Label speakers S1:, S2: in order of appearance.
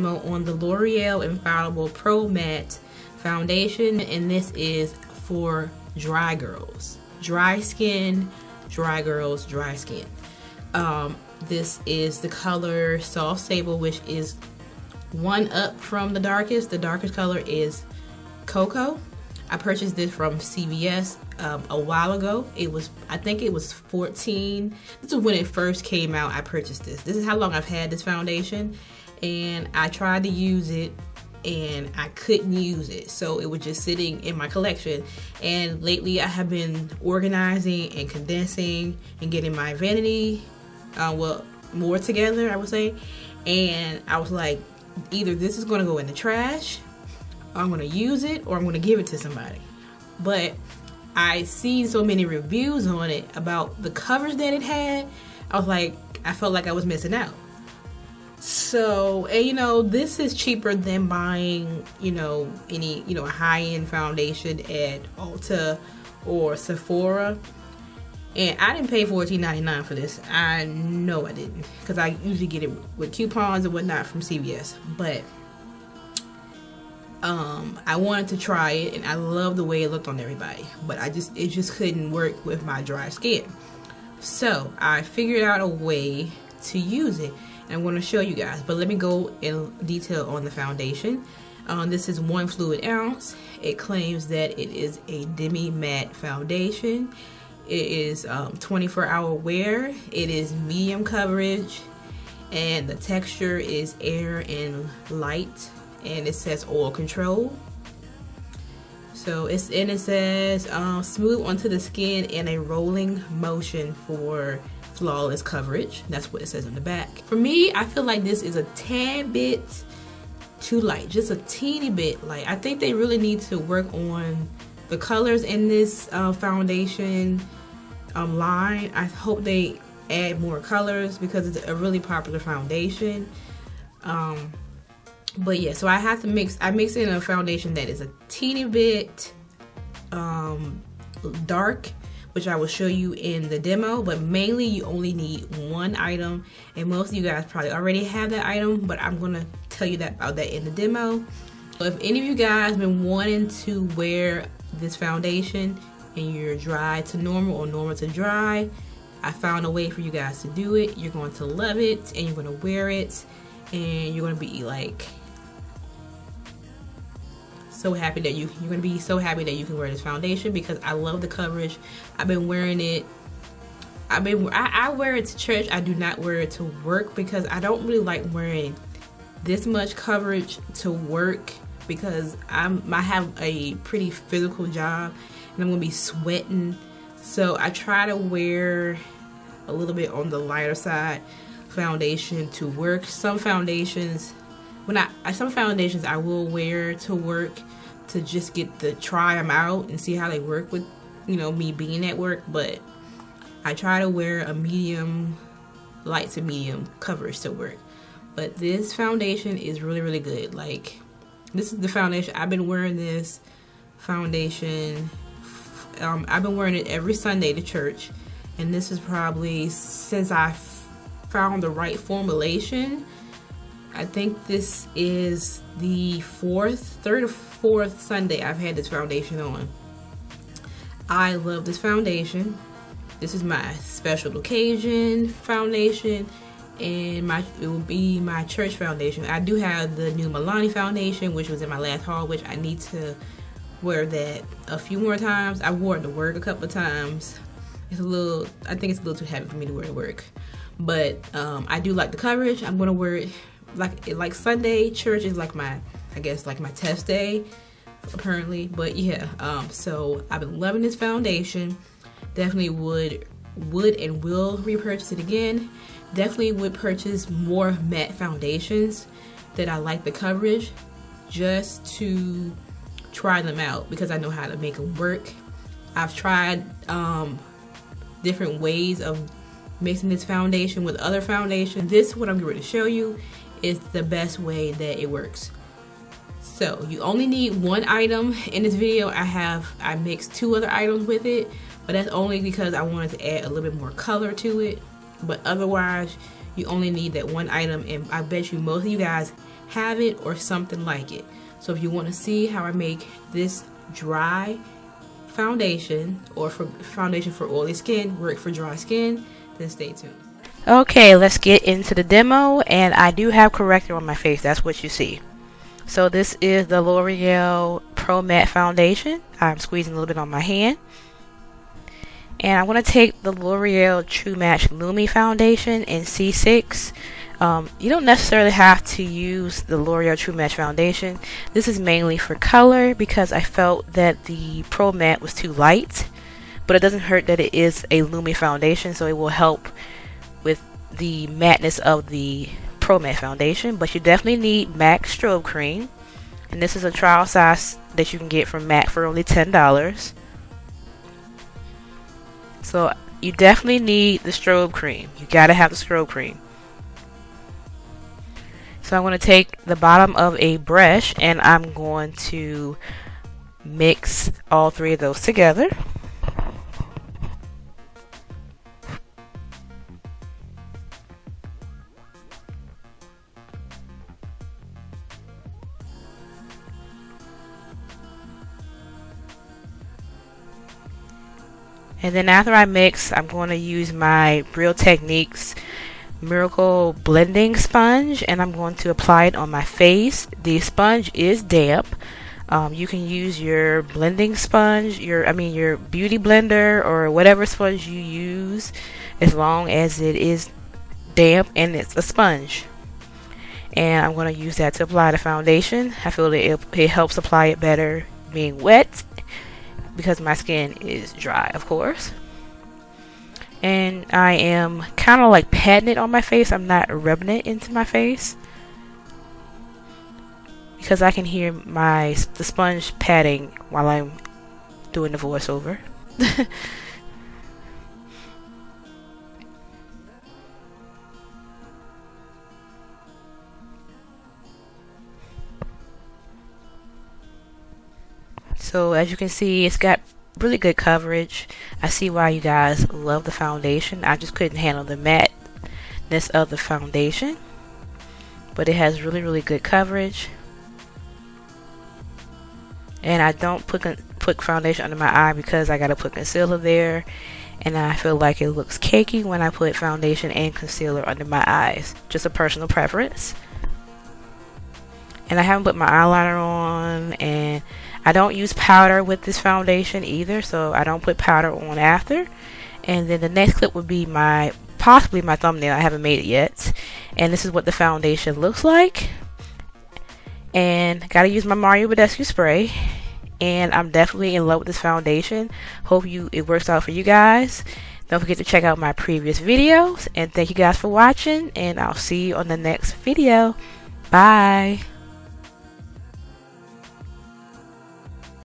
S1: demo on the Loreal Infallible Pro Matte Foundation, and this is for dry girls. Dry skin, dry girls, dry skin. This is the color Soft Sable, which is one up from the darkest. The darkest color is Cocoa. I purchased this from CVS a while ago. I think it was $14. This is when it first came out. I purchased this. This is how long I've had this foundation, and I tried to use it and I couldn't use it, so it was just sitting in my collection. And lately I have been organizing and condensing and getting my vanity well, more together, I would say. And I was like, either this is going to go in the trash, I'm going to use it, or I'm going to give it to somebody. But I seen so many reviews on it about the coverage that it had. I was like, I felt like I was missing out. So, and you know, this is cheaper than buying, you know, any, you know, high-end foundation at Ulta or Sephora. And I didn't pay $14.99 for this. I know I didn't, because I usually get it with coupons and whatnot from CVS. But I wanted to try it, and I love the way it looked on everybody. But it just couldn't work with my dry skin. So I figured out a way to use it, and I'm going to show you guys. But let me go in detail on the foundation. This is 1 fluid ounce. It claims that it is a demi matte foundation. It is 24-hour wear. It is medium coverage, and the texture is air and light, and it says oil control. So it says smooth onto the skin in a rolling motion for flawless coverage. That's what it says on the back. For me, I feel like this is a tad bit too light, just a teeny bit light. I think they really need to work on the colors in this foundation line. I hope they add more colors because it's a really popular foundation. But yeah, so I mix in a foundation that is a teeny bit dark, which I will show you in the demo. But mainly you only need one item, and most of you guys probably already have that item, but I'm gonna tell you about that in the demo. So if any of you guys been wanting to wear this foundation and you're dry to normal or normal to dry, I found a way for you guys to do it. You're going to love it, and you're going to wear it, and you're going to be like so happy that you're going to be so happy that you can wear this foundation, because I love the coverage. I've been wearing it. I wear it to church. I do not wear it to work because I don't really like wearing this much coverage to work, because I have a pretty physical job and I'm gonna be sweating. So I try to wear a little bit on the lighter side foundation to work. Some foundations I will wear to work to just try them out and see how they work with, you know, me being at work. But I try to wear a medium, light to medium coverage to work. But this foundation is really, really good. Like, this is the foundation. I've been wearing this foundation. I've been wearing it every Sunday to church. And this is probably, since I found the right formulation, I think this is the third or fourth Sunday I've had this foundation on. I love this foundation. This is my special occasion foundation, and it will be my church foundation. I do have the new Maybelline foundation, which was in my last haul, which I need to wear that a few more times. I wore it to work a couple of times. I think it's a little too heavy for me to wear to work. But I do like the coverage. I'm gonna wear it like Sunday. Church is like my test day, apparently. But yeah, so I've been loving this foundation. Definitely would and will repurchase it again. Definitely would purchase more matte foundations that I like the coverage, just to try them out, because I know how to make them work. I've tried different ways of mixing this foundation with other foundations. This, what I'm going to show you, is the best way that it works. So you only need one item in this video. I mixed 2 other items with it, but that's only because I wanted to add a little bit more color to it. But otherwise, you only need that one item, and I bet you most of you guys have it or something like it. So if you want to see how I make this dry foundation, or for foundation for oily skin, work for dry skin, then stay tuned. Okay, let's get into the demo. And I do have corrector on my face, that's what you see. So this is the L'Oreal Pro Matte Foundation. I'm squeezing a little bit on my hand. And I want to take the L'Oreal True Match Lumi Foundation in C6. You don't necessarily have to use the L'Oreal True Match Foundation. This is mainly for color because I felt that the Pro Matte was too light. But it doesn't hurt that it is a Lumi foundation, so it will help with the matteness of the Pro Matte Foundation. But you definitely need MAC Strobe Cream. And this is a trial size that you can get from MAC for only $10. So you definitely need the strobe cream. You gotta have the strobe cream. So I'm going to take the bottom of a brush and I'm going to mix all three of those together. And then after I mix, I'm going to use my Real Techniques Miracle Blending Sponge, and I'm going to apply it on my face. The sponge is damp. You can use your blending sponge, your beauty blender, or whatever sponge you use, as long as it is damp and it's a sponge. And I'm going to use that to apply the foundation. I feel that it helps apply it better being wet, because my skin is dry, of course. And I am kind of like patting it on my face. I'm not rubbing it into my face, because I can hear the sponge patting while I'm doing the voiceover. So as you can see, it's got really good coverage. I see why you guys love the foundation. I just couldn't handle the matteness of the foundation, but it has really good coverage. And I don't put foundation under my eye because I gotta put concealer there, and I feel like it looks cakey when I put foundation and concealer under my eyes. Just a personal preference. And I haven't put my eyeliner on, and I don't use powder with this foundation either, so I don't put powder on after. And then the next clip would be possibly my thumbnail. I haven't made it yet. And this is what the foundation looks like. And gotta use my Mario Badescu spray. And I'm definitely in love with this foundation. Hope it works out for you guys. Don't forget to check out my previous videos. And thank you guys for watching. And I'll see you on the next video. Bye.